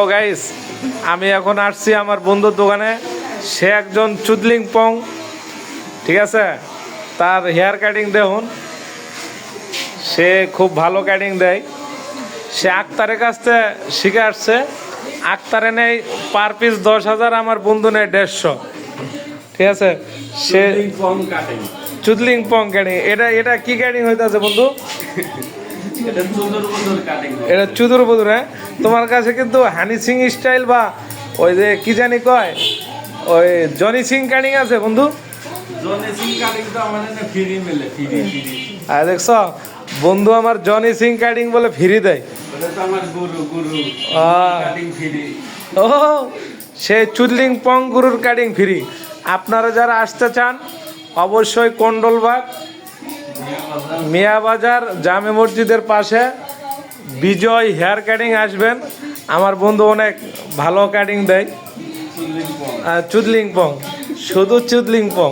ও guys, আমি এখন আসছি আমার বন্ধুর দোকানে। সে একজন চুদলিং পং, ঠিক আছে। তার হেয়ার কাটিং দেখুন, সে খুব ভালো কাটিং দেয়। সে আক্তারের কাছ থেকে শিখে আসছে। আক্তারে নেই পার পিস 10,000, আমার বন্ধু নেয় 150, ঠিক আছে। সে চুদলিং পং কাটিং, এটা কি কাটিং হইতেছে বন্ধু? এটা চুদুর বুদুর। হ্যাঁ, তোমার কাছে কিন্তু হানি সিং স্টাইল বা ওই যে কি জানি কয়, ওই জনি সিং কাটিং আছে বন্ধু। আর দেখছ বন্ধু, আমার জনি সিং কাটিং বলে ফ্রি দেয়। ও, সে চুদলিং পং গুরুর কাটিং ফ্রি। আপনারা যারা আসতে চান অবশ্যই কোন্ডলবাগ মিয়া বাজার জামে মসজিদের পাশে বিজয় হেয়ার কাটিং আসবেন। আমার বন্ধু অনেক ভালো কাটিং দেয়। চুদলিং পং, শুধু চুদলিং পং।